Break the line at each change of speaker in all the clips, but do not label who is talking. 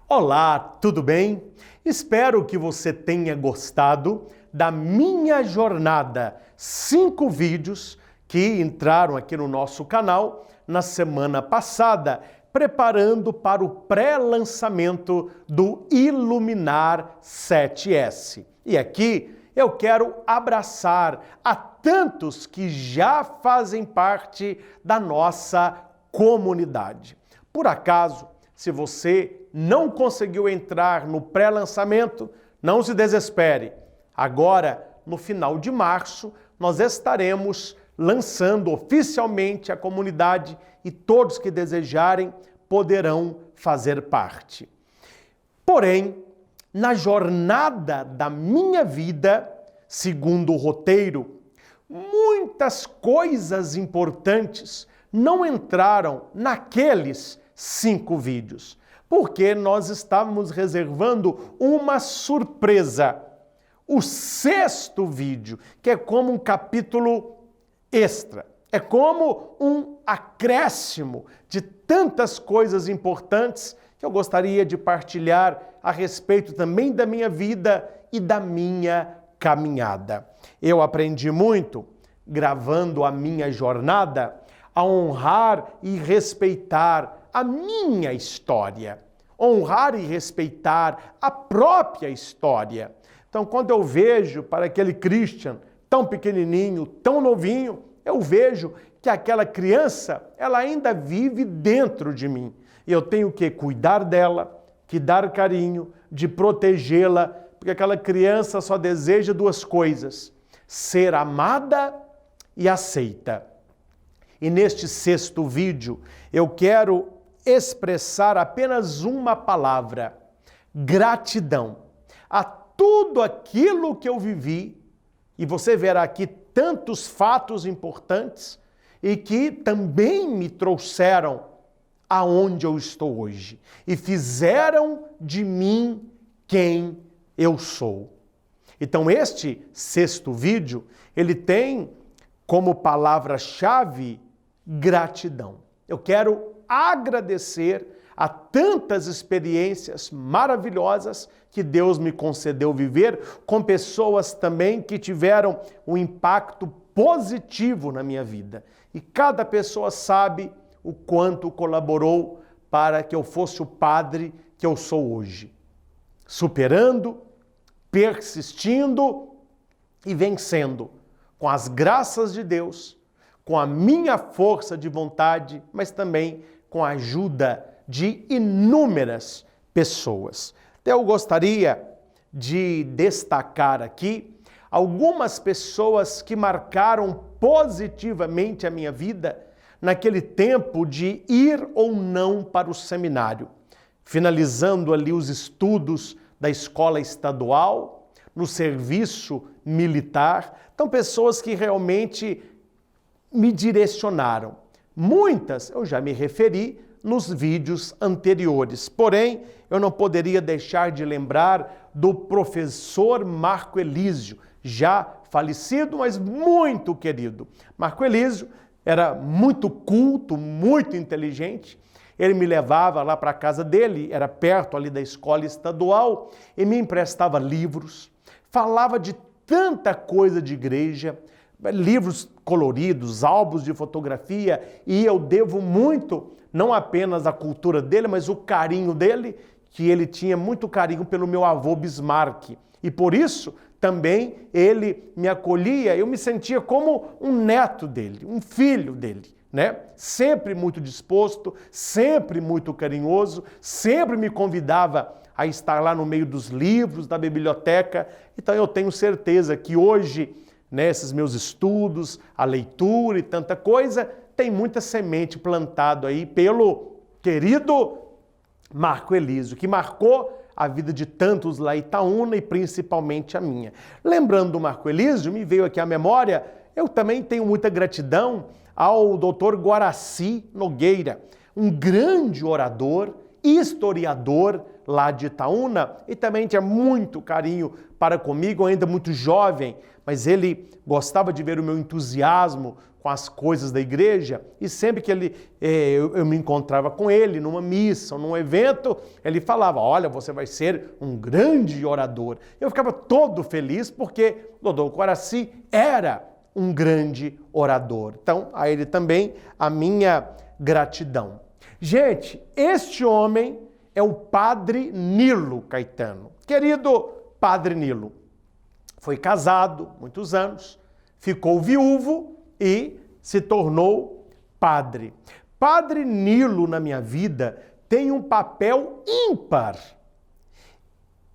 Olá, tudo bem? Espero que você tenha gostado da minha jornada. 5 vídeos que entraram aqui no nosso canal na semana passada, preparando para o pré-lançamento do Iluminar 7S. E aqui eu quero abraçar a tantos que já fazem parte da nossa comunidade. Por acaso, se você não conseguiu entrar no pré-lançamento, não se desespere. Agora, no final de março, nós estaremos lançando oficialmente a comunidade e todos que desejarem poderão fazer parte. Porém, na jornada da minha vida, segundo o roteiro, muitas coisas importantes não entraram naqueles 5 vídeos, porque nós estávamos reservando uma surpresa. O 6º vídeo, que é como um capítulo extra, é como um acréscimo de tantas coisas importantes que eu gostaria de partilhar a respeito também da minha vida e da minha caminhada. Eu aprendi muito, gravando a minha jornada, a honrar e respeitar a minha história. Honrar e respeitar a própria história. Então, quando eu vejo para aquele Christian tão pequenininho, tão novinho, eu vejo que aquela criança, ela ainda vive dentro de mim. E eu tenho que cuidar dela, que dar carinho, de protegê-la, porque aquela criança só deseja 2 coisas: ser amada e aceita. E neste 6º vídeo, eu quero expressar apenas uma palavra: gratidão. A tudo aquilo que eu vivi, e você verá aqui tantos fatos importantes e que também me trouxeram aonde eu estou hoje e fizeram de mim quem eu sou. Então este 6º vídeo, ele tem como palavra-chave gratidão. Eu quero agradecer a tantas experiências maravilhosas que Deus me concedeu viver, com pessoas também que tiveram um impacto positivo na minha vida. E cada pessoa sabe o quanto colaborou para que eu fosse o padre que eu sou hoje. Superando, persistindo e vencendo, com as graças de Deus, com a minha força de vontade, mas também com a ajuda de inúmeras pessoas. Eu gostaria de destacar aqui algumas pessoas que marcaram positivamente a minha vida naquele tempo de ir ou não para o seminário, finalizando ali os estudos da escola estadual, no serviço militar. Então, pessoas que realmente me direcionaram. Muitas eu já me referi nos vídeos anteriores. Porém, eu não poderia deixar de lembrar do professor Marco Elísio, já falecido, mas muito querido. Marco Elísio era muito culto, muito inteligente. Ele me levava lá para a casa dele, era perto ali da escola estadual, e me emprestava livros, falava de tanta coisa de igreja, livros coloridos, álbuns de fotografia, e eu devo muito, não apenas a cultura dele, mas o carinho dele, que ele tinha muito carinho pelo meu avô Bismarck. E por isso, também, ele me acolhia, eu me sentia como um neto dele, um filho dele, né? Sempre muito disposto, sempre muito carinhoso, sempre me convidava a estar lá no meio dos livros, da biblioteca. Então eu tenho certeza que hoje, nesses meus estudos, a leitura e tanta coisa, tem muita semente plantada aí pelo querido Marco Elísio, que marcou a vida de tantos lá em Itaúna e principalmente a minha. Lembrando do Marco Elísio, me veio aqui à memória, eu também tenho muita gratidão ao Dr. Guaraci Nogueira, um grande orador historiador lá de Itaúna e também tinha muito carinho para comigo, ainda muito jovem, mas ele gostava de ver o meu entusiasmo com as coisas da igreja e sempre que eu me encontrava com ele numa missa, num evento, ele falava, olha, você vai ser um grande orador. Eu ficava todo feliz porque Dodô Coraci era um grande orador. Então, a ele também a minha gratidão. Gente, este homem é o Padre Nilo Caetano. Querido Padre Nilo, foi casado muitos anos, ficou viúvo e se tornou padre. Padre Nilo, na minha vida, tem um papel ímpar.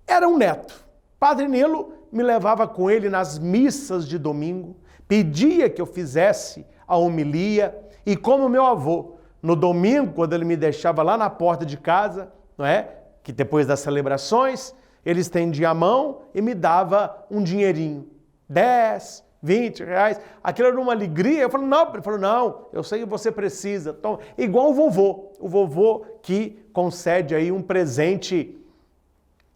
Era um neto. Padre Nilo me levava com ele nas missas de domingo, pedia que eu fizesse a homilia e como meu avô, no domingo, quando ele me deixava lá na porta de casa, não é? Que depois das celebrações, ele estendia a mão e me dava um dinheirinho, 10, 20 reais. Aquilo era uma alegria. Eu falei, não, ele falou, não, eu sei que você precisa. Então, igual o vovô que concede aí um presente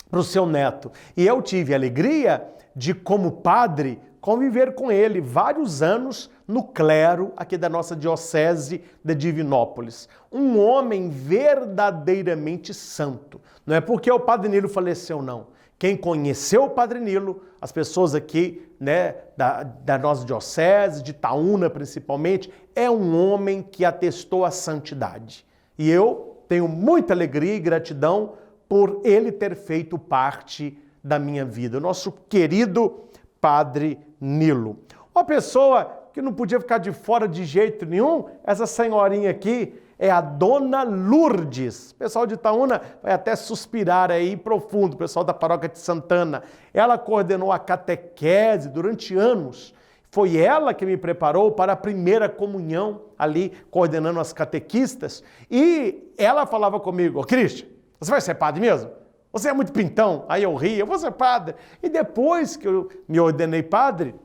para o seu neto. E eu tive a alegria de, como padre, conviver com ele vários anos no clero aqui da nossa diocese de Divinópolis. Um homem verdadeiramente santo. Não é porque o Padre Nilo faleceu, não. Quem conheceu o Padre Nilo, as pessoas aqui, né, da nossa diocese, de Itaúna principalmente, é um homem que atestou a santidade. E eu tenho muita alegria e gratidão por ele ter feito parte da minha vida. O nosso querido Padre Nilo. Uma pessoa que não podia ficar de fora de jeito nenhum, essa senhorinha aqui é a Dona Lourdes. O pessoal de Itaúna vai até suspirar aí profundo, o pessoal da paróquia de Santana. Ela coordenou a catequese durante anos. Foi ela que me preparou para a primeira comunhão, ali coordenando as catequistas. E ela falava comigo, Cristian, você vai ser padre mesmo? Você é muito pintão. Aí eu ria, eu vou ser padre. E depois que eu me ordenei padre,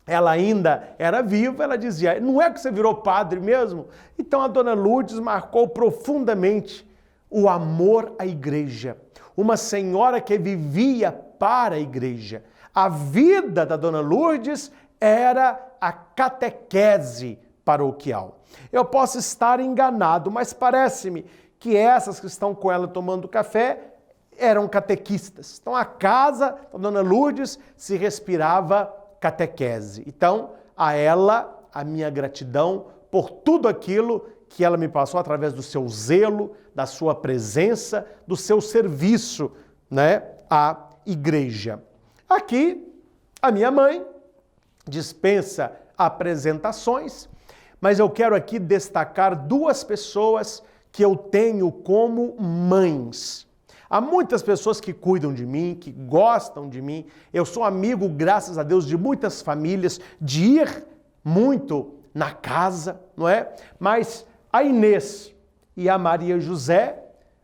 ela ainda era viva, ela dizia, não é que você virou padre mesmo? Então a Dona Lourdes marcou profundamente o amor à igreja. Uma senhora que vivia para a igreja. A vida da Dona Lourdes era a catequese paroquial. Eu posso estar enganado, mas parece-me que essas que estão com ela tomando café eram catequistas. Então a casa da Dona Lourdes se respirava catequese. Então, a ela, a minha gratidão por tudo aquilo que ela me passou através do seu zelo, da sua presença, do seu serviço, né, à igreja. Aqui, a minha mãe dispensa apresentações, mas eu quero aqui destacar duas pessoas que eu tenho como mães. Há muitas pessoas que cuidam de mim, que gostam de mim. Eu sou amigo, graças a Deus, de muitas famílias, de ir muito na casa, não é? Mas a Inês e a Maria José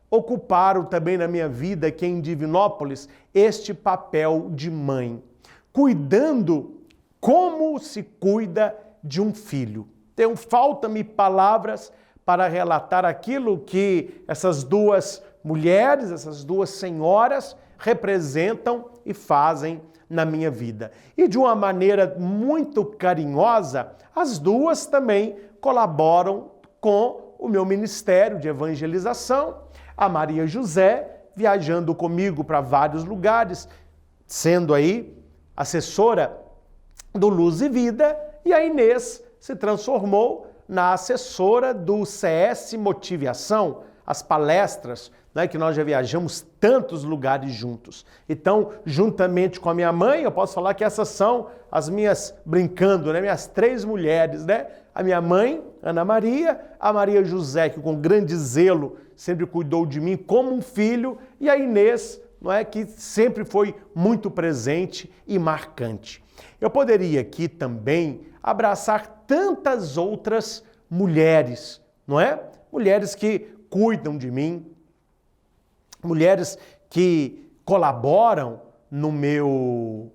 ocuparam também na minha vida, aqui em Divinópolis, este papel de mãe, cuidando como se cuida de um filho. Então, faltam-me palavras para relatar aquilo que essas duas mulheres, essas duas senhoras representam e fazem na minha vida. E de uma maneira muito carinhosa, as duas também colaboram com o meu ministério de evangelização. A Maria José viajando comigo para vários lugares, sendo aí assessora do Luz e Vida, e a Inês se transformou na assessora do CS Motivação, as palestras, né, que nós já viajamos tantos lugares juntos. Então, juntamente com a minha mãe, eu posso falar que essas são as minhas, brincando, né, minhas três mulheres, né? A minha mãe, Ana Maria, a Maria José, que com grande zelo sempre cuidou de mim como um filho, e a Inês, não é, que sempre foi muito presente e marcante. Eu poderia aqui também abraçar tantas outras mulheres, não é? Mulheres que cuidam de mim, mulheres que colaboram no meu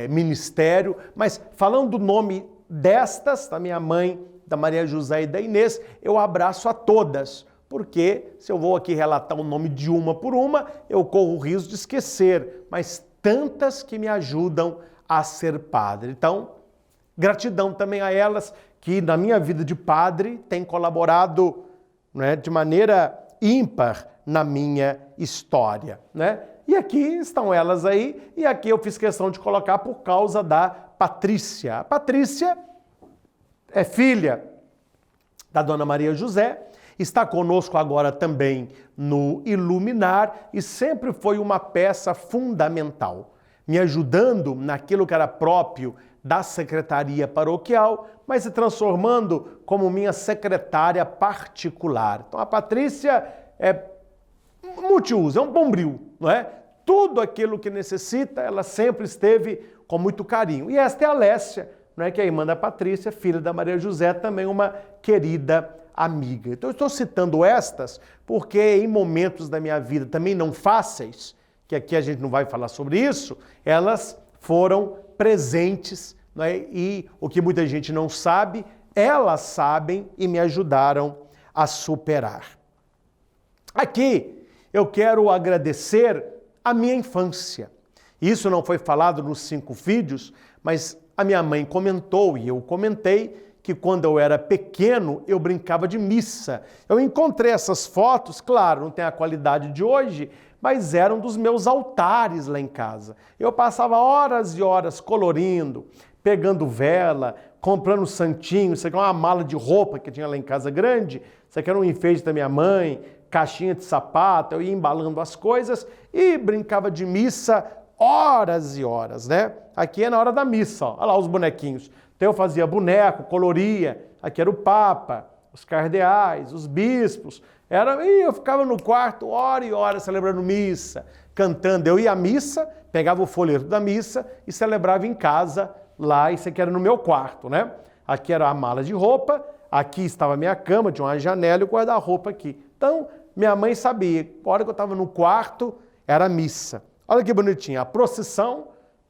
ministério, mas falando do nome destas, da minha mãe, da Maria José e da Inês, eu abraço a todas, porque se eu vou aqui relatar o nome de uma por uma, eu corro o risco de esquecer, mas tantas que me ajudam a ser padre. Então, gratidão também a elas que na minha vida de padre têm colaborado, né, de maneira ímpar na minha história, né? E aqui estão elas aí, e aqui eu fiz questão de colocar por causa da Patrícia. A Patrícia é filha da Dona Maria José, está conosco agora também no Iluminar e sempre foi uma peça fundamental, me ajudando naquilo que era próprio da secretaria paroquial, mas se transformando como minha secretária particular. Então a Patrícia é multiuso, é um bombril, não é? Tudo aquilo que necessita, ela sempre esteve com muito carinho. E esta é a Lécia, não é, que é a irmã da Patrícia, filha da Maria José, também uma querida amiga. Então eu estou citando estas porque em momentos da minha vida também não fáceis, que aqui a gente não vai falar sobre isso, elas foram presentes, não é? E o que muita gente não sabe, elas sabem e me ajudaram a superar. Aqui eu quero agradecer a minha infância. Isso não foi falado nos 5 vídeos, mas a minha mãe comentou e eu comentei que quando eu era pequeno eu brincava de missa. Eu encontrei essas fotos, claro, não tem a qualidade de hoje, mas eram dos meus altares lá em casa. Eu passava horas e horas colorindo, pegando vela, comprando santinho, isso aqui é uma mala de roupa que tinha lá em casa grande, isso aqui era um enfeite da minha mãe, caixinha de sapato, eu ia embalando as coisas e brincava de missa horas e horas, né? Aqui é na hora da missa, ó. Olha lá os bonequinhos. Então eu fazia boneco, coloria, aqui era o Papa, os cardeais, os bispos, e eu ficava no quarto hora e hora celebrando missa, cantando. Eu ia à missa, pegava o folheto da missa e celebrava em casa, lá, isso aqui era no meu quarto, né? Aqui era a mala de roupa, aqui estava a minha cama, tinha uma janela e o guarda-roupa aqui. Então, minha mãe sabia, a hora que eu estava no quarto, era missa. Olha que bonitinho, a procissão,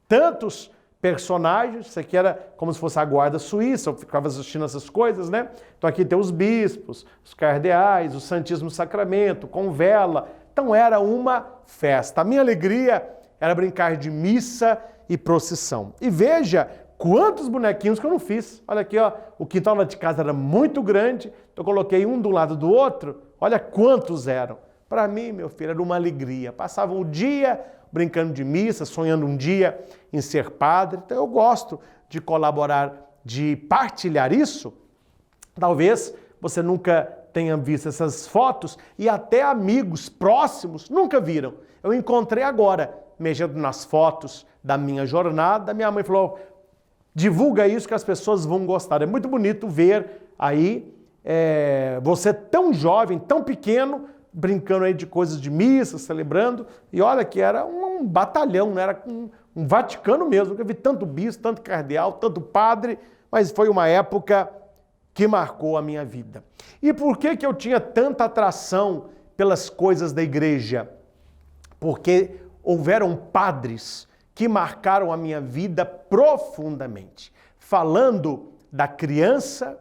tantos personagens, isso aqui era como se fosse a guarda suíça, eu ficava assistindo essas coisas, né? Então aqui tem os bispos, os cardeais, o Santíssimo Sacramento, com vela. Então era uma festa. A minha alegria era brincar de missa e procissão. E veja quantos bonequinhos que eu não fiz. Olha aqui, ó, o quintal lá de casa era muito grande, então eu coloquei um do lado do outro, olha quantos eram. Para mim, meu filho, era uma alegria. Passava o dia brincando de missa, sonhando um dia em ser padre. Então eu gosto de colaborar, de partilhar isso. Talvez você nunca tenha visto essas fotos e até amigos próximos nunca viram. Eu encontrei agora, mexendo nas fotos da minha jornada, minha mãe falou, divulga isso que as pessoas vão gostar. É muito bonito ver aí você tão jovem, tão pequeno, brincando aí de coisas de missa, celebrando, e olha que era um batalhão, né? Era um Vaticano mesmo, eu vi tanto bispo, tanto cardeal, tanto padre, mas foi uma época que marcou a minha vida. E por que eu tinha tanta atração pelas coisas da igreja? Porque houveram padres que marcaram a minha vida profundamente, falando da criança,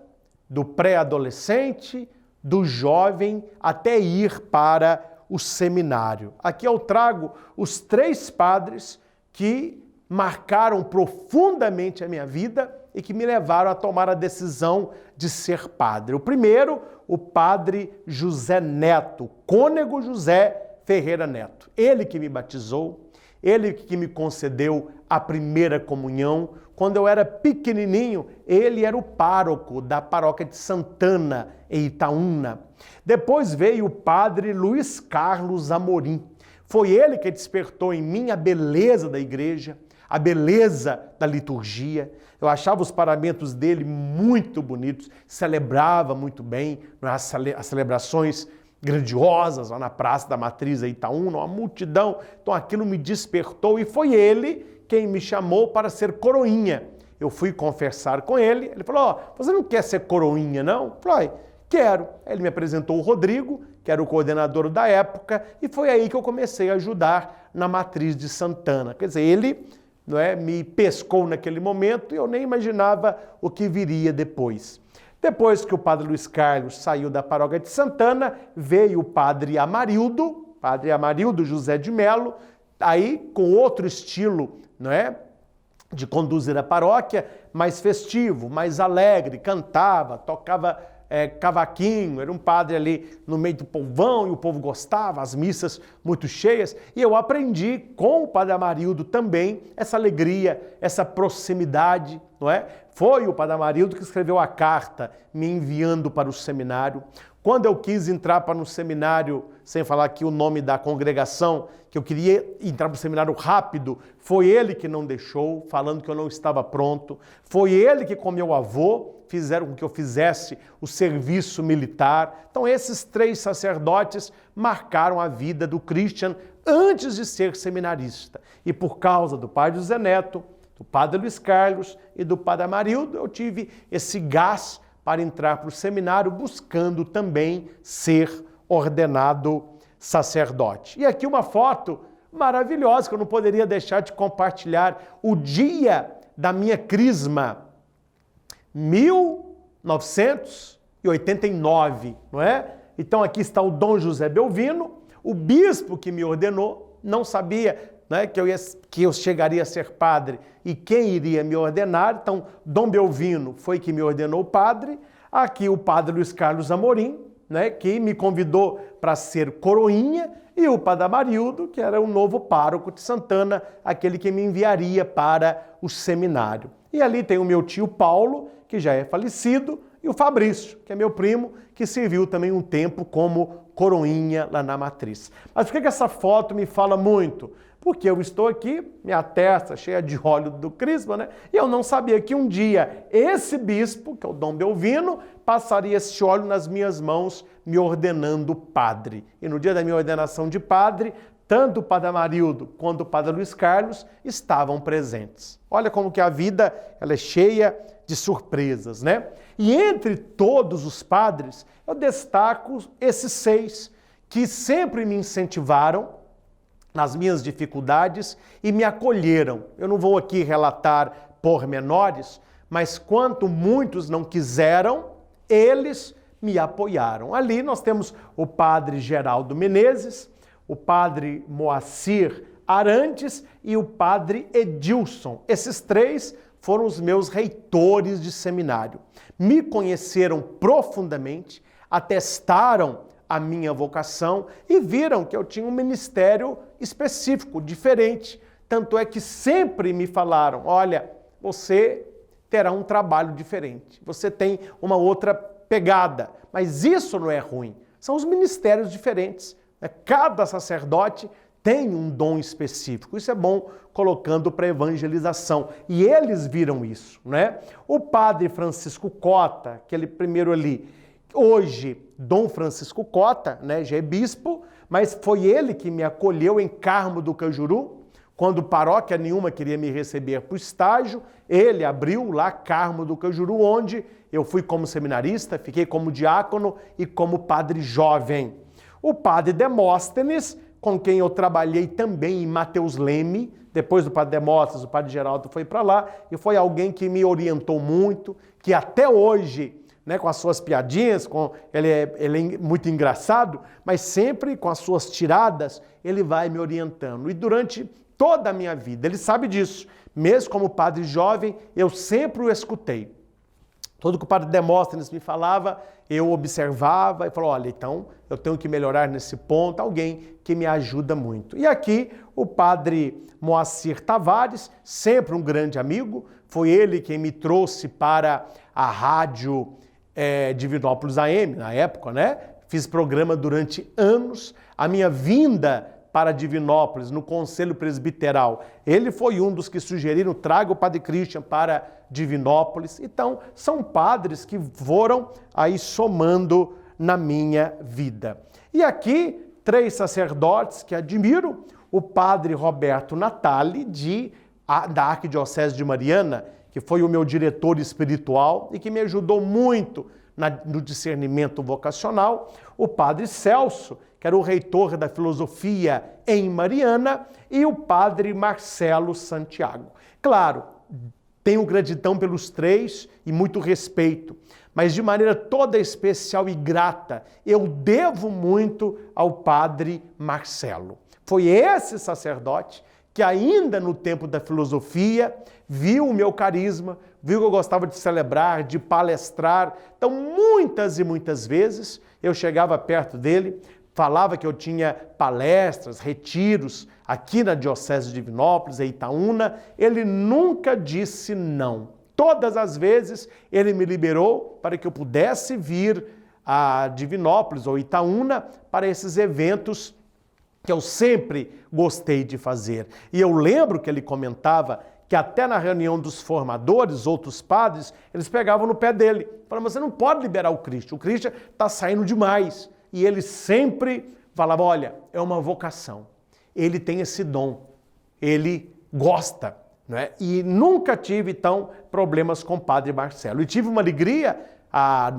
do pré-adolescente, do jovem até ir para o seminário. Aqui eu trago os 3 padres que marcaram profundamente a minha vida e que me levaram a tomar a decisão de ser padre. O primeiro, o padre José Neto, Cônego José Ferreira Neto. Ele que me batizou, ele que me concedeu a primeira comunhão. Quando eu era pequenininho, ele era o pároco da paróquia de Santana, em Itaúna. Depois veio o padre Luiz Carlos Amorim. Foi ele que despertou em mim a beleza da igreja, a beleza da liturgia. Eu achava os paramentos dele muito bonitos, celebrava muito bem as celebrações grandiosas lá na Praça da Matriz, em Itaúna, uma multidão. Então aquilo me despertou e foi ele quem me chamou para ser coroinha. Eu fui conversar com ele, ele falou, você não quer ser coroinha, não? Eu falei, quero. Ele me apresentou o Rodrigo, que era o coordenador da época, e foi aí que eu comecei a ajudar na Matriz de Santana. Quer dizer, ele me pescou naquele momento e eu nem imaginava o que viria depois. Depois que o padre Luiz Carlos saiu da paróquia de Santana, veio o padre Amarildo José de Melo, aí com outro estilo, não é, de conduzir a paróquia, mais festivo, mais alegre, cantava, tocava cavaquinho, era um padre ali no meio do povão e o povo gostava, as missas muito cheias, e eu aprendi com o padre Amarildo também essa alegria, essa proximidade, não é? Foi o padre Amarildo que escreveu a carta me enviando para o seminário. Quando eu quis entrar para o seminário, sem falar aqui o nome da congregação, que eu queria entrar para o seminário rápido, foi ele que não deixou, falando que eu não estava pronto. Foi ele que, com meu avô, fizeram com que eu fizesse o serviço militar. Então, esses 3 sacerdotes marcaram a vida do Christian antes de ser seminarista. E por causa do padre José Neto, do padre Luiz Carlos e do padre Amarildo, eu tive esse gás para entrar para o seminário, buscando também ser ordenado sacerdote. E aqui uma foto maravilhosa que eu não poderia deixar de compartilhar. O dia da minha crisma, 1989, não é? Então aqui está o Dom José Belvino, o bispo que me ordenou, não sabia, né, que eu chegaria a ser padre e quem iria me ordenar. Então, Dom Belvino foi que me ordenou padre. Aqui o padre Luiz Carlos Amorim, né, que me convidou para ser coroinha, e o padre Amarildo, que era o novo pároco de Santana, aquele que me enviaria para o seminário. E ali tem o meu tio Paulo, que já é falecido, e o Fabrício, que é meu primo, que serviu também um tempo como coroinha lá na matriz. Mas por que essa foto me fala muito? Porque eu estou aqui, minha testa cheia de óleo do crisma, né? E eu não sabia que um dia esse bispo, que é o Dom Belvino, passaria esse óleo nas minhas mãos, me ordenando padre. E no dia da minha ordenação de padre, tanto o padre Amarildo quanto o padre Luiz Carlos estavam presentes. Olha como que a vida ela é cheia de surpresas, né? E entre todos os padres, eu destaco esses 6 que sempre me incentivaram nas minhas dificuldades e me acolheram. Eu não vou aqui relatar pormenores, mas quanto muitos não quiseram, eles me apoiaram. Ali nós temos o padre Geraldo Menezes, o padre Moacir Arantes e o padre Edilson. Esses 3 foram os meus reitores de seminário. Me conheceram profundamente, atestaram a minha vocação e viram que eu tinha um ministério específico, diferente. Tanto é que sempre me falaram, olha, você terá um trabalho diferente, você tem uma outra pegada, mas isso não é ruim, são os ministérios diferentes. Cada sacerdote tem um dom específico, isso é bom colocando para evangelização. E eles viram isso, né? O padre Francisco Cota, aquele primeiro ali, hoje, Dom Francisco Cota, né, já é bispo, mas foi ele que me acolheu em Carmo do Cajuru, quando paróquia nenhuma queria me receber para o estágio. Ele abriu lá Carmo do Cajuru, onde eu fui como seminarista, fiquei como diácono e como padre jovem. O padre Demóstenes, com quem eu trabalhei também em Mateus Leme, depois do padre Demóstenes, o padre Geraldo foi para lá, e foi alguém que me orientou muito, que até hoje, né, com as suas piadinhas, ele é muito engraçado, mas sempre com as suas tiradas, ele vai me orientando. E durante toda a minha vida, ele sabe disso. Mesmo como padre jovem, eu sempre o escutei. Tudo que o padre Demóstenes me falava, eu observava e falava, olha, então eu tenho que melhorar nesse ponto, alguém que me ajuda muito. E aqui o padre Moacir Tavares, sempre um grande amigo, foi ele quem me trouxe para a rádio Divinópolis AM, na época, né? Fiz programa durante anos. A minha vinda para Divinópolis, no Conselho Presbiteral, ele foi um dos que sugeriram, traga o padre Christian para Divinópolis. Então, são padres que foram aí somando na minha vida. E aqui, 3 sacerdotes que admiro, o padre Roberto Natali, da Arquidiocese de Mariana, que foi o meu diretor espiritual e que me ajudou muito no discernimento vocacional, o padre Celso, que era o reitor da filosofia em Mariana, e o padre Marcelo Santiago. Claro, tenho gratidão pelos 3 e muito respeito, mas de maneira toda especial e grata, eu devo muito ao padre Marcelo. Foi esse sacerdote que ainda no tempo da filosofia viu o meu carisma, viu que eu gostava de celebrar, de palestrar. Então, muitas e muitas vezes eu chegava perto dele, falava que eu tinha palestras, retiros aqui na Diocese de Divinópolis, em Itaúna. Ele nunca disse não. Todas as vezes ele me liberou para que eu pudesse vir a Divinópolis ou Itaúna para esses eventos que eu sempre gostei de fazer. E eu lembro que ele comentava que até na reunião dos formadores, outros padres, eles pegavam no pé dele. Falavam, você não pode liberar o Cristo está saindo demais. E ele sempre falava, olha, é uma vocação. Ele tem esse dom, ele gosta. Não é? E nunca tive, então, problemas com o padre Marcelo. E tive uma alegria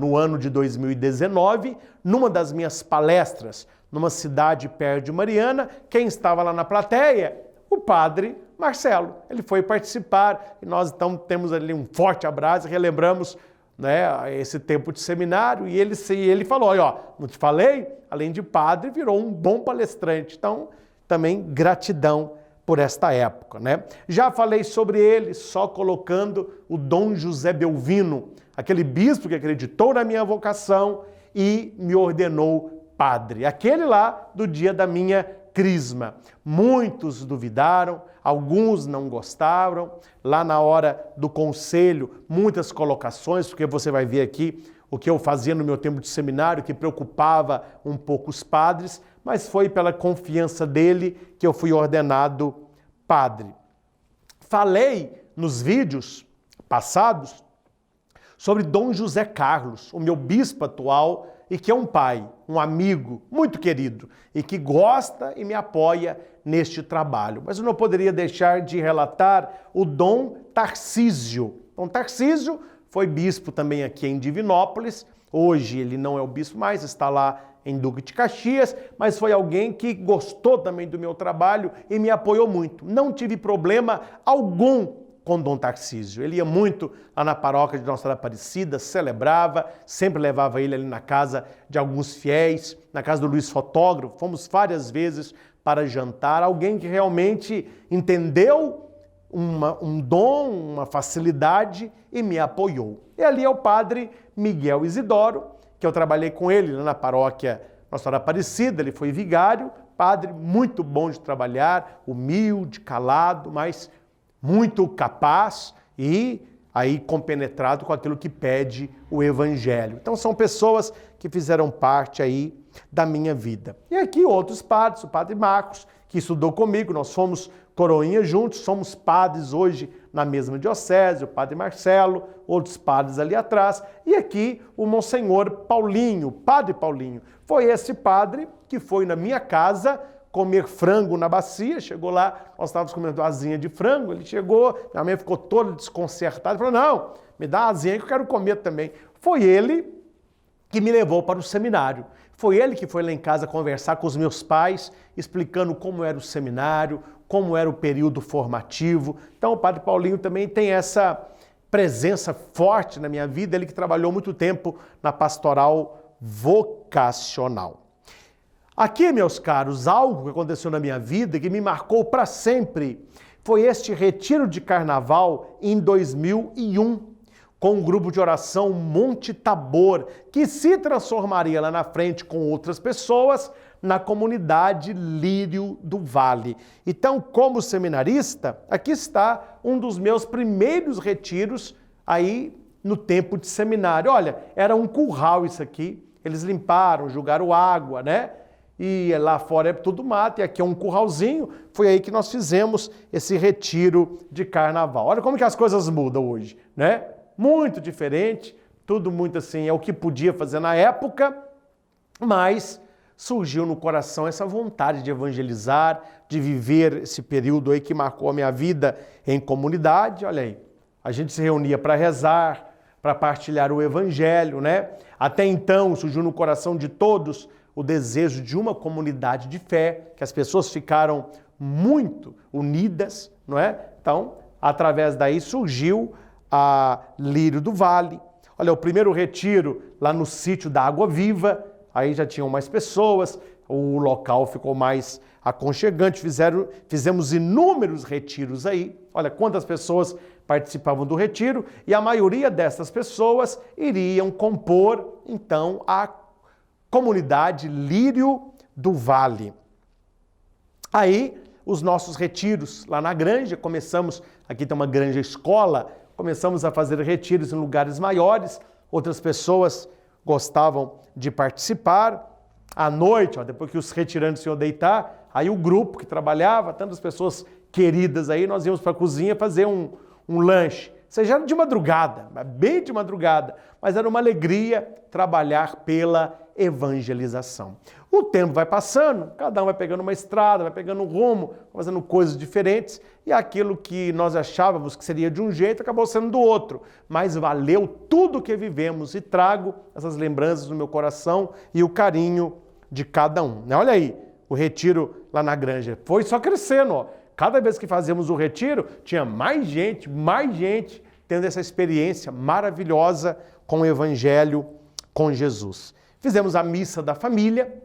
no ano de 2019, numa das minhas palestras, numa cidade perto de Mariana, quem estava lá na plateia? O padre Marcelo. Ele foi participar e nós então temos ali um forte abraço, relembramos, né, esse tempo de seminário e ele falou, ó, não te falei? Além de padre, virou um bom palestrante. Então, também gratidão por esta época, né? Já falei sobre ele, só colocando o Dom José Belvino, aquele bispo que acreditou na minha vocação e me ordenou padre. Aquele lá do dia da minha crisma. Muitos duvidaram, alguns não gostaram. Lá na hora do conselho, muitas colocações, porque você vai ver aqui o que eu fazia no meu tempo de seminário, que preocupava um pouco os padres, mas foi pela confiança dele que eu fui ordenado padre. Falei nos vídeos passados sobre Dom José Carlos, o meu bispo atual, e que é um pai, um amigo muito querido, e que gosta e me apoia neste trabalho. Mas eu não poderia deixar de relatar o Dom Tarcísio. Dom Tarcísio foi bispo também aqui em Divinópolis. Hoje ele não é o bispo mais, está lá em Duque de Caxias, mas foi alguém que gostou também do meu trabalho e me apoiou muito. Não tive problema algum com Dom Tarcísio. Ele ia muito lá na paróquia de Nossa Senhora Aparecida, celebrava, sempre levava ele ali na casa de alguns fiéis, na casa do Luiz Fotógrafo, fomos várias vezes para jantar. Alguém que realmente entendeu um dom, uma facilidade e me apoiou. E ali é o padre Miguel Isidoro, que eu trabalhei com ele lá na paróquia Nossa Senhora Aparecida, ele foi vigário, padre muito bom de trabalhar, humilde, calado, mas muito capaz e aí compenetrado com aquilo que pede o Evangelho. Então são pessoas que fizeram parte aí da minha vida. E aqui outros padres, o padre Marcos, que estudou comigo, nós fomos coroinhas juntos, somos padres hoje na mesma diocese, o padre Marcelo, outros padres ali atrás, e aqui o Monsenhor Paulinho, padre Paulinho. Foi esse padre que foi na minha casa comer frango na bacia, chegou lá, nós estávamos comendo asinha de frango, ele chegou, minha mãe ficou toda desconcertada, falou, não, me dá a asinha que eu quero comer também. Foi ele que me levou para o seminário. Foi ele que foi lá em casa conversar com os meus pais, explicando como era o seminário, como era o período formativo. Então o padre Paulinho também tem essa presença forte na minha vida, ele que trabalhou muito tempo na pastoral vocacional. Aqui, meus caros, algo que aconteceu na minha vida que me marcou para sempre foi este retiro de carnaval em 2001, com um grupo de oração Monte Tabor, que se transformaria lá na frente com outras pessoas na comunidade Lírio do Vale. Então, como seminarista, aqui está um dos meus primeiros retiros aí no tempo de seminário. Olha, era um curral isso aqui, eles limparam, jogaram água, né? E lá fora é tudo mato, e aqui é um curralzinho. Foi aí que nós fizemos esse retiro de carnaval. Olha como que as coisas mudam hoje, né? Muito diferente, tudo muito assim, é o que podia fazer na época, mas surgiu no coração essa vontade de evangelizar, de viver esse período aí que marcou a minha vida em comunidade. Olha aí, a gente se reunia para rezar, para partilhar o evangelho, né? Até então surgiu no coração de todos o desejo de uma comunidade de fé, que as pessoas ficaram muito unidas, não é? Então, através daí surgiu a Lírio do Vale.
Olha, o primeiro retiro lá no sítio da Água Viva, aí já tinham mais pessoas, o local ficou mais aconchegante, fizemos inúmeros retiros aí. Olha quantas pessoas participavam do retiro e a maioria dessas pessoas iriam compor, então, a comunidade Lírio do Vale. Aí, os nossos retiros lá na Granja, aqui tem uma Granja Escola, começamos a fazer retiros em lugares maiores, outras pessoas gostavam de participar. À noite, depois que os retirantes iam deitar, aí o grupo que trabalhava, tantas pessoas queridas aí, nós íamos para a cozinha fazer um lanche. Seja de madrugada, bem de madrugada, mas era uma alegria trabalhar pela evangelização. O tempo vai passando, cada um vai pegando uma estrada, vai pegando um rumo, fazendo coisas diferentes, e aquilo que nós achávamos que seria de um jeito acabou sendo do outro. Mas valeu tudo que vivemos e trago essas lembranças no meu coração e o carinho de cada um. Olha aí, o retiro lá na Granja foi só crescendo. Cada vez que fazíamos o retiro, tinha mais gente tendo essa experiência maravilhosa com o Evangelho, com Jesus. Fizemos a missa da família,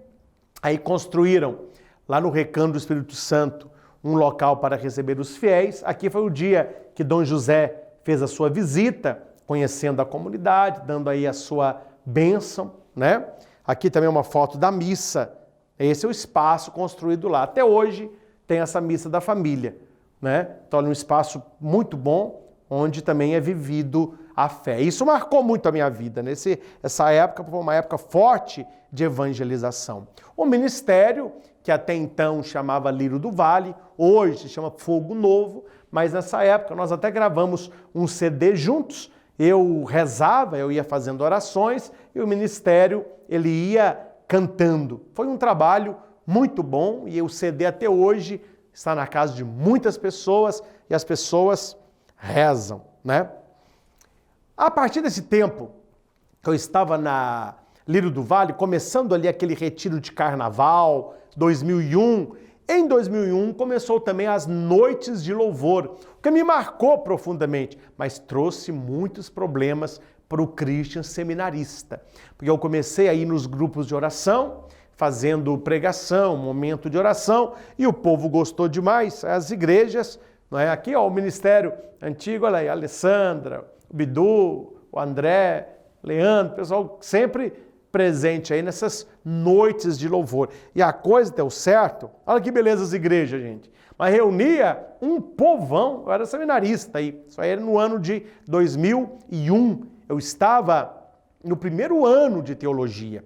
aí construíram lá no Recanto do Espírito Santo um local para receber os fiéis. Aqui foi o dia que Dom José fez a sua visita, conhecendo a comunidade, dando aí a sua bênção, né? Aqui também uma foto da missa. Esse é o espaço construído lá. Até hoje tem essa missa da família, né? Então é um espaço muito bom, onde também é vivido a fé. Isso marcou muito a minha vida. Essa época foi uma época forte de evangelização. O ministério, que até então chamava Lírio do Vale, hoje se chama Fogo Novo, mas nessa época nós até gravamos um CD juntos. Eu rezava, eu ia fazendo orações e o ministério ele ia cantando. Foi um trabalho muito bom e o CD até hoje está na casa de muitas pessoas e as pessoas rezam, né? A partir desse tempo que eu estava na Lírio do Vale, começando ali aquele retiro de carnaval, 2001, em 2001 começou também as noites de louvor, o que me marcou profundamente, mas trouxe muitos problemas para o Christian seminarista, porque eu comecei a ir nos grupos de oração, fazendo pregação, momento de oração, e o povo gostou demais, as igrejas, não é? Aqui, ó, o ministério antigo, olha aí, a Alessandra, o Bidu, o André, Leandro, o pessoal sempre presente aí nessas noites de louvor. E a coisa deu certo. Olha que beleza as igrejas, gente. Mas reunia um povão, eu era seminarista aí, isso aí era no ano de 2001. Eu estava no primeiro ano de teologia.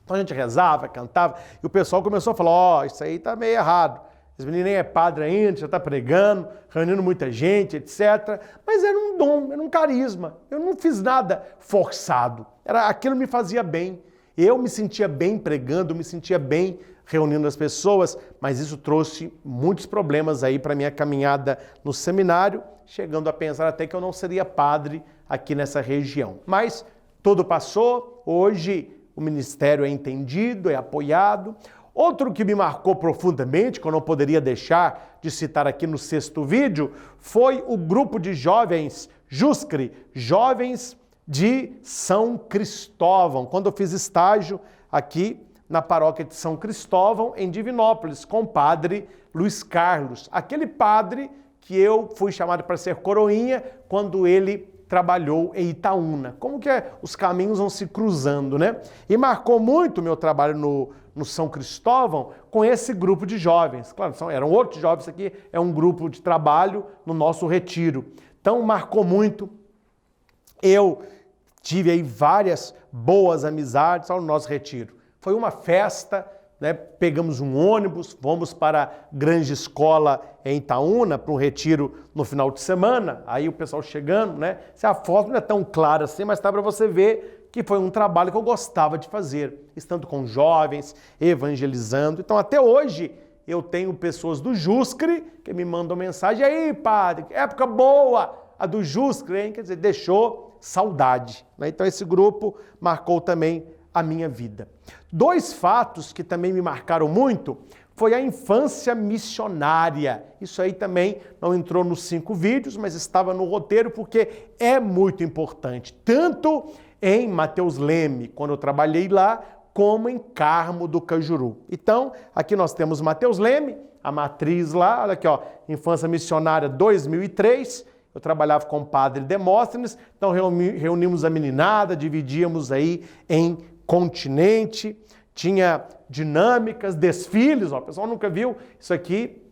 Então a gente rezava, cantava, e o pessoal começou a falar, isso aí tá meio errado. Esse menino nem é padre ainda, já está pregando, reunindo muita gente, etc. Mas era um dom, era um carisma. Eu não fiz nada forçado. Aquilo me fazia bem. Eu me sentia bem pregando, me sentia bem reunindo as pessoas, mas isso trouxe muitos problemas aí para a minha caminhada no seminário, chegando a pensar até que eu não seria padre aqui nessa região. Mas tudo passou, hoje o ministério é entendido, é apoiado. Outro que me marcou profundamente, que eu não poderia deixar de citar aqui no 6º vídeo, foi o grupo de jovens JUSCRE, Jovens de São Cristóvão, quando eu fiz estágio aqui na paróquia de São Cristóvão, em Divinópolis, com o padre Luiz Carlos, aquele padre que eu fui chamado para ser coroinha quando ele trabalhou em Itaúna. Como que os caminhos vão se cruzando, né? E marcou muito o meu trabalho no São Cristóvão com esse grupo de jovens. Claro, eram outros jovens, aqui é um grupo de trabalho no nosso retiro. Então, marcou muito. Eu tive aí várias boas amizades ao nosso retiro. Foi uma festa, né? Pegamos um ônibus, fomos para a Grande Escola em Itaúna, para um retiro no final de semana, aí o pessoal chegando, né? A foto não é tão clara assim, mas tá para você ver que foi um trabalho que eu gostava de fazer, estando com jovens, evangelizando. Então até hoje eu tenho pessoas do JUSCRE que me mandam mensagem, e aí padre, época boa, a do JUSCRE, hein? Quer dizer, deixou saudade, né? Então esse grupo marcou também a minha vida. 2 fatos que também me marcaram muito foi a infância missionária. Isso aí também não entrou nos 5 vídeos, mas estava no roteiro porque é muito importante, tanto em Mateus Leme, quando eu trabalhei lá, como em Carmo do Cajuru. Então, aqui nós temos Mateus Leme, a matriz lá, olha aqui, ó, infância missionária 2003, eu trabalhava com o padre Demóstenes, então reunimos a meninada, dividíamos aí em continente, tinha dinâmicas, desfiles, ó, o pessoal nunca viu isso aqui,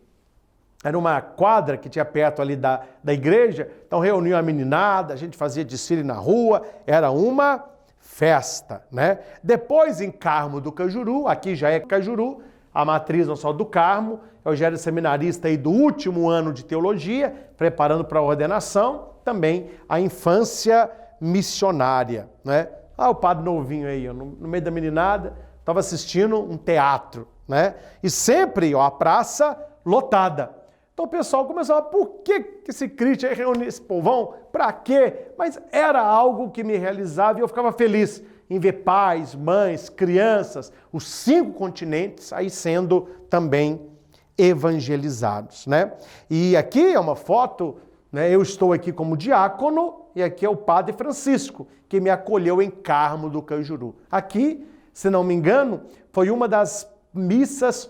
era uma quadra que tinha perto ali da igreja, então reuniam a meninada, a gente fazia desfile na rua, era uma festa, né? Depois em Carmo do Cajuru, aqui já é Cajuru, a matriz não só do Carmo, eu já era seminarista aí do último ano de teologia, preparando para a ordenação, também a infância missionária, né? Ah, o padre novinho aí, no meio da meninada, estava assistindo um teatro, né? E sempre, ó, a praça lotada. Então o pessoal começou a falar, por que esse Cristian reuniu esse povão? Para quê? Mas era algo que me realizava e eu ficava feliz em ver pais, mães, crianças, os 5 continentes aí sendo também evangelizados, né? E aqui é uma foto, né? Eu estou aqui como diácono e aqui é o padre Francisco, que me acolheu em Carmo do Cajuru. Aqui, se não me engano, foi uma das missas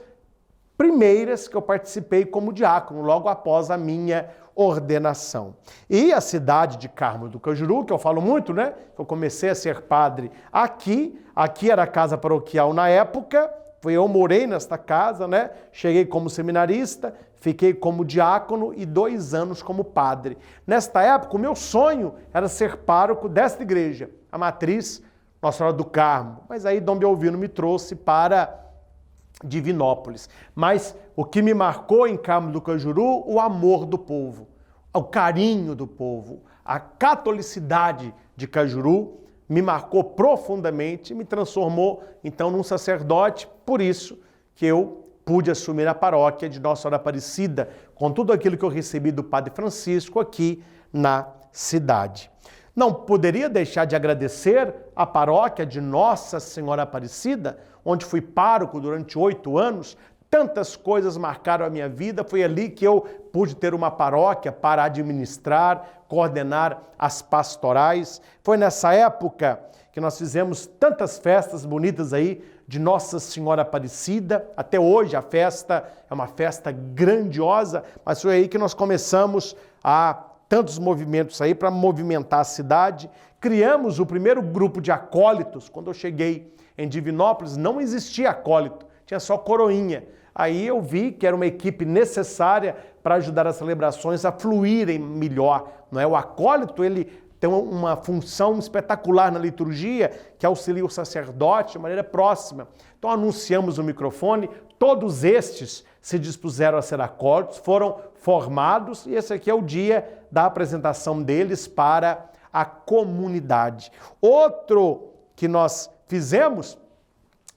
primeiras que eu participei como diácono, logo após a minha ordenação. E a cidade de Carmo do Cajuru, que eu falo muito, né? Eu comecei a ser padre aqui era a casa paroquial na época, eu morei nesta casa, né? Cheguei como seminarista, fiquei como diácono e 2 anos como padre. Nesta época, o meu sonho era ser pároco desta igreja, a matriz Nossa Senhora do Carmo. Mas aí Dom Belvino me trouxe para Divinópolis. Mas o que me marcou em Carmo do Cajuru, o amor do povo, o carinho do povo, a catolicidade de Cajuru me marcou profundamente, me transformou então num sacerdote, por isso que eu pude assumir a paróquia de Nossa Senhora Aparecida, com tudo aquilo que eu recebi do Padre Francisco aqui na cidade. Não poderia deixar de agradecer a paróquia de Nossa Senhora Aparecida, onde fui pároco durante 8 anos, tantas coisas marcaram a minha vida, foi ali que eu pude ter uma paróquia para administrar, coordenar as pastorais. Foi nessa época que nós fizemos tantas festas bonitas aí de Nossa Senhora Aparecida. Até hoje a festa é uma festa grandiosa, mas foi aí que nós começamos a tantos movimentos aí para movimentar a cidade. Criamos o primeiro grupo de acólitos. Quando eu cheguei em Divinópolis, não existia acólito, tinha só coroinha. Aí eu vi que era uma equipe necessária para ajudar as celebrações a fluírem melhor. Não é? O acólito, ele tem uma função espetacular na liturgia, que auxilia o sacerdote de maneira próxima. Então anunciamos o microfone, todos estes se dispuseram a ser acólitos, foram formados, e esse aqui é o dia da apresentação deles para a comunidade. Outro que nós fizemos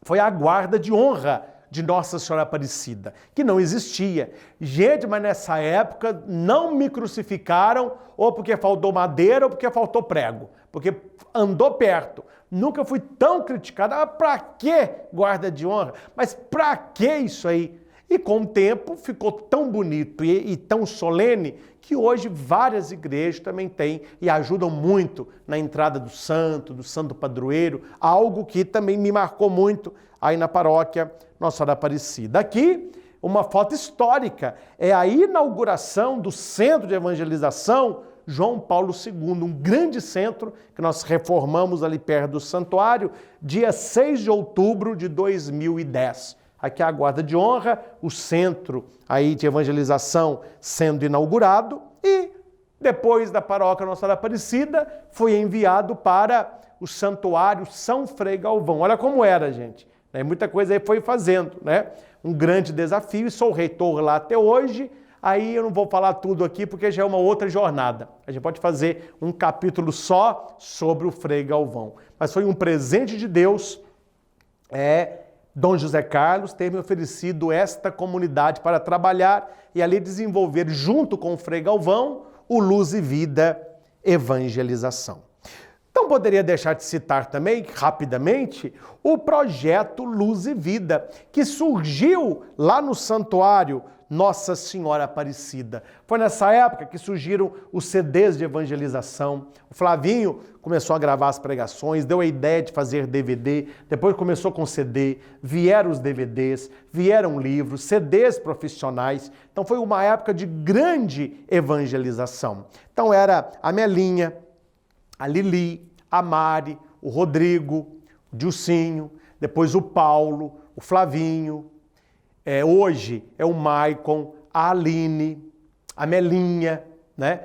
foi a guarda de honra de Nossa Senhora Aparecida, que não existia. Gente, mas nessa época não me crucificaram ou porque faltou madeira ou porque faltou prego, porque andou perto. Nunca fui tão criticado. Ah, pra que guarda de honra? Mas pra que isso aí? E com o tempo ficou tão bonito e tão solene que hoje várias igrejas também têm e ajudam muito na entrada do santo padroeiro, algo que também me marcou muito aí na paróquia Nossa Senhora Aparecida. Aqui, uma foto histórica, é a inauguração do Centro de Evangelização João Paulo II, um grande centro que nós reformamos ali perto do santuário, dia 6 de outubro de 2010. Aqui é a guarda de honra, o centro aí de evangelização sendo inaugurado e depois da paróquia Nossa Senhora Aparecida foi enviado para o santuário São Frei Galvão. Olha como era, gente. Muita coisa aí foi fazendo, né? Um grande desafio e sou reitor lá até hoje. Aí eu não vou falar tudo aqui porque já é uma outra jornada. A gente pode fazer um capítulo só sobre o Frei Galvão. Mas foi um presente de Deus, Dom José Carlos ter me oferecido esta comunidade para trabalhar e ali desenvolver, junto com o Frei Galvão, o Luz e Vida Evangelização. Não poderia deixar de citar também, rapidamente, o projeto Luz e Vida, que surgiu lá no Santuário Nossa Senhora Aparecida. Foi nessa época que surgiram os CDs de evangelização. O Flavinho começou a gravar as pregações, deu a ideia de fazer DVD, depois começou com CD, vieram os DVDs, vieram livros, CDs profissionais. Então foi uma época de grande evangelização. Então era a Melinha, a Lili, a Mari, o Rodrigo, o Dilcinho, depois o Paulo, o Flavinho, hoje é o Maicon, a Aline, a Melinha, né?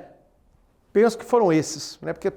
Penso que foram esses, né? Porque o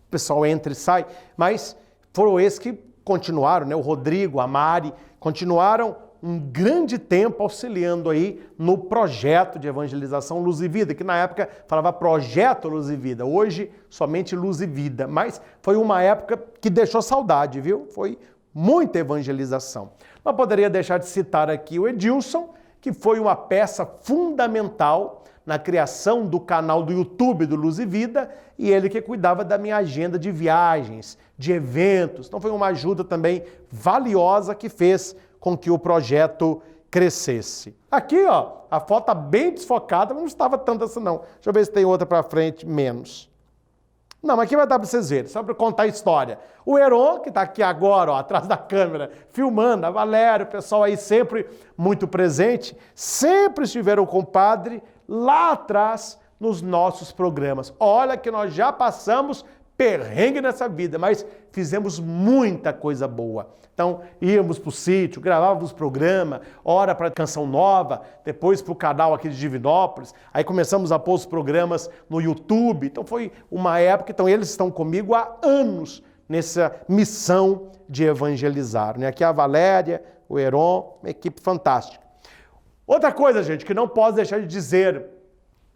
pessoal entra e sai, mas foram esses que continuaram, né? O Rodrigo, a Mari, continuaram um grande tempo auxiliando aí no projeto de evangelização Luz e Vida, que na época falava Projeto Luz e Vida, hoje somente Luz e Vida, mas foi uma época que deixou saudade, viu? Foi muita evangelização. Não poderia deixar de citar aqui o Edilson, que foi uma peça fundamental na criação do canal do YouTube do Luz e Vida, e ele que cuidava da minha agenda de viagens, de eventos. Então foi uma ajuda também valiosa que fez com que o projeto crescesse. Aqui, ó, a foto tá bem desfocada, mas não estava tanto assim não. Deixa eu ver se tem outra para frente, menos. Não, mas aqui vai dar para vocês verem, só para contar a história. O Heron, que está aqui agora, ó, atrás da câmera, filmando, a Valéria, o pessoal aí sempre muito presente, sempre estiveram com o padre lá atrás nos nossos programas. Olha que nós já passamos perrengue nessa vida, mas fizemos muita coisa boa. Então, íamos para o sítio, gravávamos programa, hora para Canção Nova, depois para o canal aqui de Divinópolis, aí começamos a pôr os programas no YouTube. Então, foi uma época, então eles estão comigo há anos nessa missão de evangelizar, né? Aqui a Valéria, o Heron, uma equipe fantástica. Outra coisa, gente, que não posso deixar de dizer,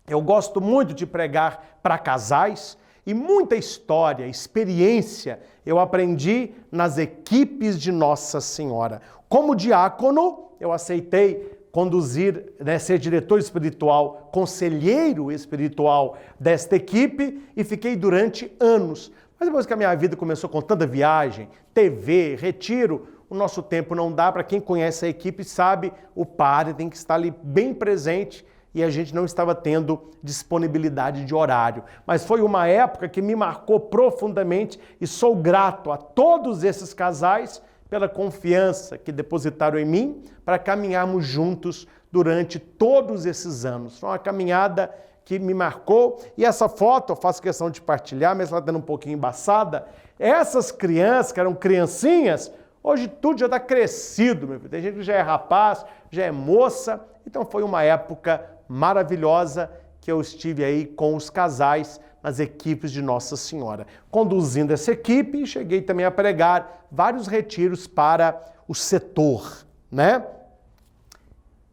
eu gosto muito de pregar para casais, e muita história, experiência eu aprendi nas equipes de Nossa Senhora. Como diácono, eu aceitei conduzir, né, ser diretor espiritual, conselheiro espiritual desta equipe e fiquei durante anos. Mas depois que a minha vida começou com tanta viagem, TV, retiro, o nosso tempo não dá. Para quem conhece a equipe sabe, o padre tem que estar ali bem presente, e a gente não estava tendo disponibilidade de horário. Mas foi uma época que me marcou profundamente e sou grato a todos esses casais pela confiança que depositaram em mim para caminharmos juntos durante todos esses anos. Foi uma caminhada que me marcou, e essa foto eu faço questão de partilhar, mas ela está um pouquinho embaçada. Essas crianças, que eram criancinhas, hoje tudo já está crescido, meu filho. Tem gente que já é rapaz, já é moça, então foi uma época maravilhosa que eu estive aí com os casais nas equipes de Nossa Senhora. Conduzindo essa equipe, cheguei também a pregar vários retiros para o setor, né?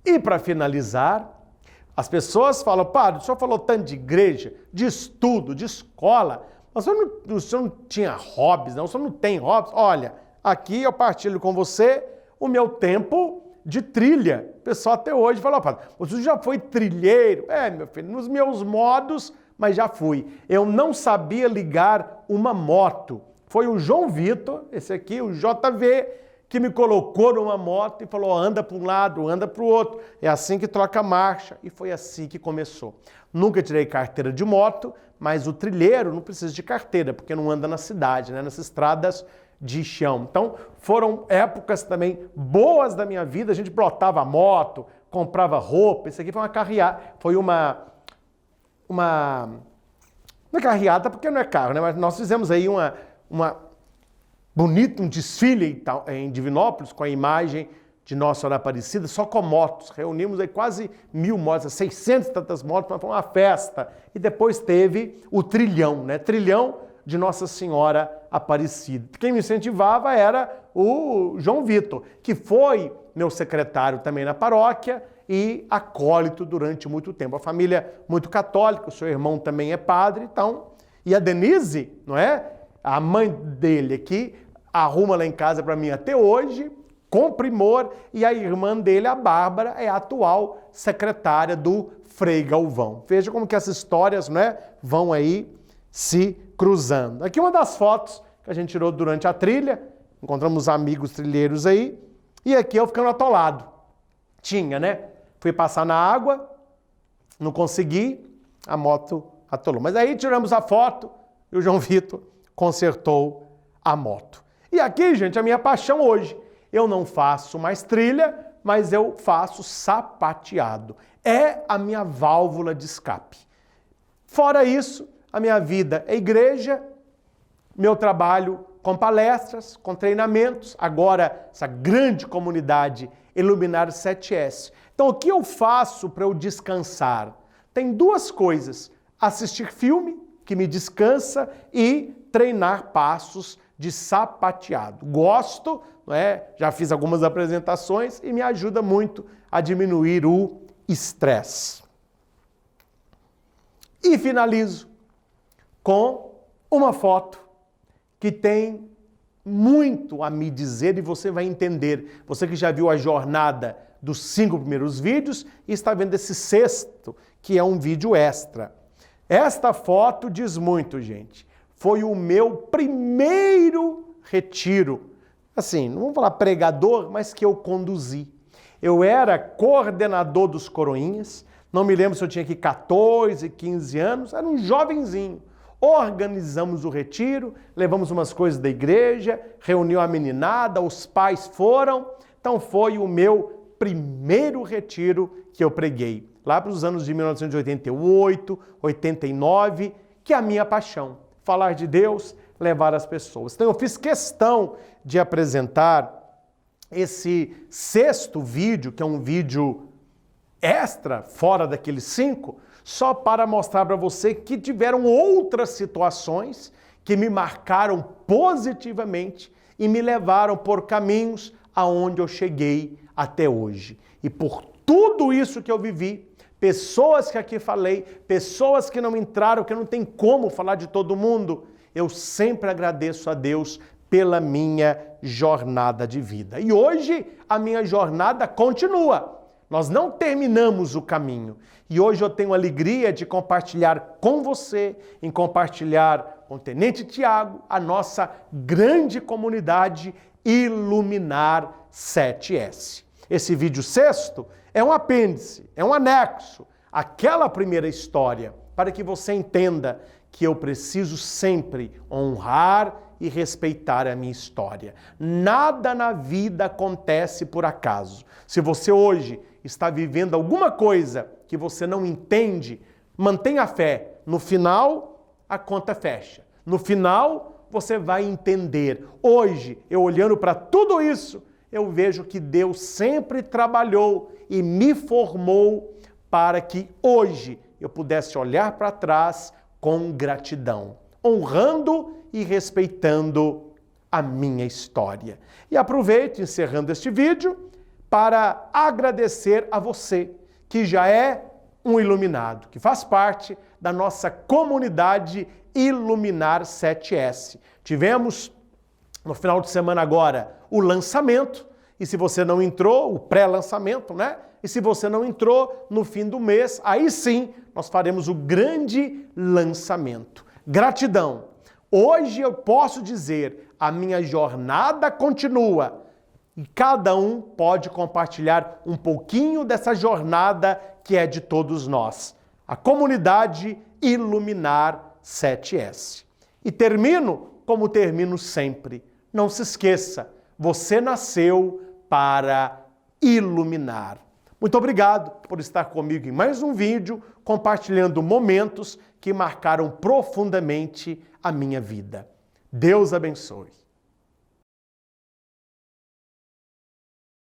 E para finalizar, as pessoas falam, padre, o senhor falou tanto de igreja, de estudo, de escola, mas o senhor não tinha hobbies, não? O senhor não tem hobbies? Olha, aqui eu partilho com você o meu tempo de trilha. O pessoal até hoje fala, padre, você já foi trilheiro? Meu filho, nos meus modos, mas já fui. Eu não sabia ligar uma moto. Foi o João Vitor, esse aqui, o JV, que me colocou numa moto e falou, anda para um lado, anda para o outro. É assim que troca a marcha. E foi assim que começou. Nunca tirei carteira de moto, mas o trilheiro não precisa de carteira, porque não anda na cidade, né? Nas estradas de chão. Então, foram épocas também boas da minha vida. A gente plotava a moto, comprava roupa. Isso aqui foi uma carreata. Foi uma não é carreata porque não é carro, né? Mas nós fizemos aí um desfile em Divinópolis com a imagem de Nossa Senhora Aparecida, só com motos. Reunimos aí quase 1000 motos, 600 e tantas motos, mas foi uma festa. E depois teve o trilhão, né? Trilhão de Nossa Senhora Aparecida. Quem me incentivava era o João Vitor, que foi meu secretário também na paróquia e acólito durante muito tempo. A família muito católica, o seu irmão também é padre, então, e a Denise, não é? A mãe dele aqui arruma lá em casa para mim até hoje, com primor, e a irmã dele, a Bárbara, é a atual secretária do Frei Galvão. Veja como que essas histórias, não é, vão aí se cruzando. Aqui uma das fotos que a gente tirou durante a trilha, encontramos amigos trilheiros aí, e aqui eu ficando atolado. Tinha, né? Fui passar na água, não consegui, a moto atolou. Mas aí tiramos a foto e o João Vitor consertou a moto. E aqui, gente, a minha paixão hoje. Eu não faço mais trilha, mas eu faço sapateado. É a minha válvula de escape. Fora isso, a minha vida é igreja, meu trabalho com palestras, com treinamentos, agora essa grande comunidade Iluminar 7S. Então, o que eu faço para eu descansar? Tem duas coisas: assistir filme, que me descansa, e treinar passos de sapateado. Gosto, não é? Já fiz algumas apresentações e me ajuda muito a diminuir o estresse. E finalizo com uma foto que tem muito a me dizer e você vai entender. Você que já viu a jornada dos 5 primeiros vídeos e está vendo esse 6º, que é um vídeo extra. Esta foto diz muito, gente. Foi o meu primeiro retiro. Assim, não vamos falar pregador, mas que eu conduzi. Eu era coordenador dos Coroinhas, não me lembro se eu tinha aqui 14, 15 anos, era um jovenzinho. Organizamos o retiro, levamos umas coisas da igreja, reuniu a meninada, os pais foram. Então foi o meu primeiro retiro que eu preguei, lá para os anos de 1988, 89, que é a minha paixão. Falar de Deus, levar as pessoas. Então eu fiz questão de apresentar esse 6º vídeo, que é um vídeo extra, fora daqueles 5, só para mostrar para você que tiveram outras situações que me marcaram positivamente e me levaram por caminhos aonde eu cheguei até hoje. E por tudo isso que eu vivi, pessoas que aqui falei, pessoas que não entraram, que não tem como falar de todo mundo, eu sempre agradeço a Deus pela minha jornada de vida. E hoje a minha jornada continua. Nós não terminamos o caminho. E hoje eu tenho a alegria de compartilhar com você, em compartilhar com o Tenente Tiago, a nossa grande comunidade Iluminar 7S. Esse vídeo 6º é um apêndice, é um anexo àquela primeira história, para que você entenda que eu preciso sempre honrar e respeitar a minha história. Nada na vida acontece por acaso. Se você hoje está vivendo alguma coisa que você não entende, mantenha a fé. No final, a conta fecha. No final, você vai entender. Hoje, eu olhando para tudo isso, eu vejo que Deus sempre trabalhou e me formou para que hoje eu pudesse olhar para trás com gratidão, honrando e respeitando a minha história. E aproveito, encerrando este vídeo, para agradecer a você, que já é um iluminado, que faz parte da nossa comunidade Iluminar 7S. Tivemos, no final de semana agora, o lançamento, e se você não entrou, o pré-lançamento, né? E se você não entrou, no fim do mês, aí sim, nós faremos o grande lançamento. Gratidão! Hoje eu posso dizer, a minha jornada continua. E cada um pode compartilhar um pouquinho dessa jornada que é de todos nós. A comunidade Iluminar 7S. E termino como termino sempre. Não se esqueça, você nasceu para iluminar. Muito obrigado por estar comigo em mais um vídeo, compartilhando momentos que marcaram profundamente a minha vida. Deus abençoe.